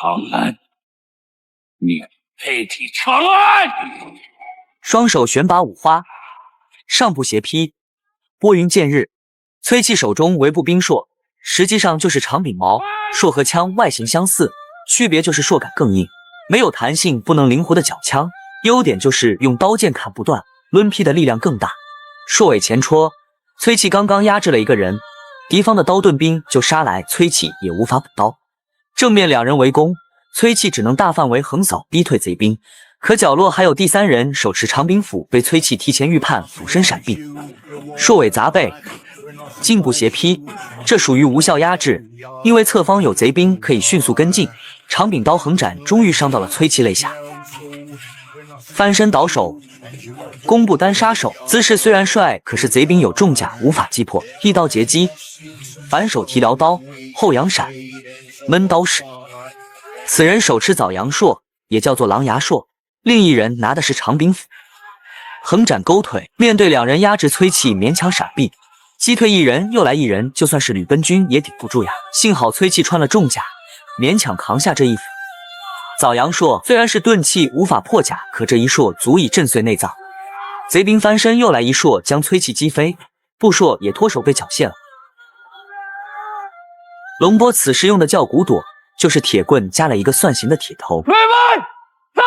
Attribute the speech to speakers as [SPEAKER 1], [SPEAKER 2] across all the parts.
[SPEAKER 1] 长安，你配体长安！
[SPEAKER 2] 双手旋把五花，上步斜劈，拨云见日。崔器手中为步冰槊，实际上就是长柄矛。槊和枪外形相似，区别就是槊杆更硬，没有弹性，不能灵活的绞枪。优点就是用刀剑砍不断，抡劈的力量更大。槊尾前戳，崔器刚刚压制了一个人，敌方的刀盾兵就杀来，崔器也无法补刀。正面两人围攻，崔器只能大范围横扫逼退贼兵，可角落还有第三人手持长柄斧，被崔器提前预判，俯身闪避。槊尾砸背，进步斜劈，这属于无效压制，因为侧方有贼兵可以迅速跟进。长柄刀横斩终于伤到了崔器肋下。翻身倒手，弓步单杀手，姿势虽然帅，可是贼兵有重甲，无法击破。一刀截击，反手提撩刀，后仰闪，闷刀式。此人手持枣阳槊，也叫做狼牙槊，另一人拿的是长柄斧，横斩勾腿。面对两人压制，崔器勉强闪避，击退一人又来一人，就算是吕奔军也顶不住呀。幸好崔器穿了重甲，勉强扛下这一斧。枣阳槊虽然是钝器，无法破甲，可这一槊足以震碎内脏。贼兵翻身又来一槊，将崔器击飞，步槊也脱手被缴械了。龙波此时用的叫骨朵，就是铁棍加了一个蒜形的铁头。
[SPEAKER 1] 吕奔，在！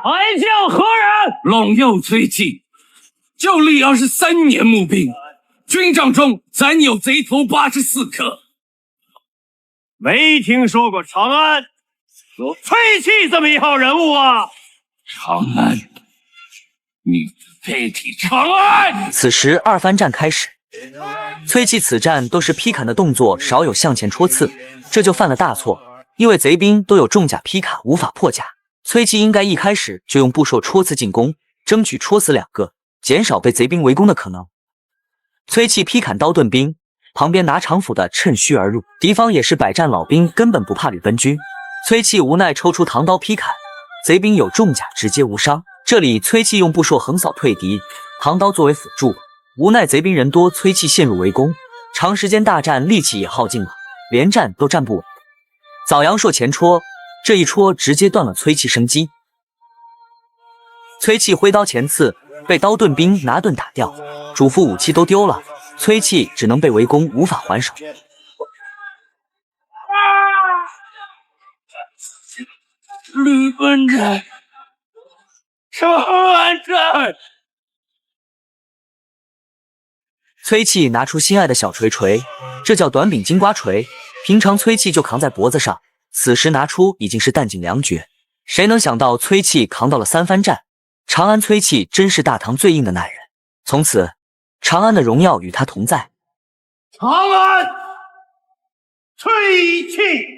[SPEAKER 1] 还叫何人？陇右崔器，就立23年募兵，军帐中暂有贼头84颗。
[SPEAKER 3] 没听说过长安有崔器这么一号人物啊！
[SPEAKER 1] 长安，你配体长安！
[SPEAKER 2] 此时二番战开始，崔器此战都是劈砍的动作，少有向前戳刺，这就犯了大错。因为贼兵都有重甲劈砍，无法破甲。崔器应该一开始就用步槊戳刺进攻，争取戳死2个，减少被贼兵围攻的可能。崔器劈砍刀盾兵，旁边拿长斧的趁虚而入，敌方也是百战老兵，根本不怕吕奔军。崔器无奈抽出唐刀劈砍，贼兵有重甲，直接无伤。这里崔器用步槊横扫退敌，唐刀作为辅助，无奈贼兵人多，崔器陷入围攻，长时间大战力气也耗尽了，连站都站不稳。枣阳槊前戳，这一戳直接断了崔器生机。崔器挥刀前刺，被刀盾兵拿盾打掉，主副武器都丢了，崔器只能被围攻，无法还手。
[SPEAKER 1] 吕奔在，长安在！
[SPEAKER 2] 崔器拿出心爱的小锤锤，这叫短柄金瓜锤，平常崔器就扛在脖子上，此时拿出已经是弹尽粮绝。谁能想到崔器扛到了3番战？长安崔器真是大唐最硬的男人，从此长安的荣耀与他同在。
[SPEAKER 3] 长安崔器。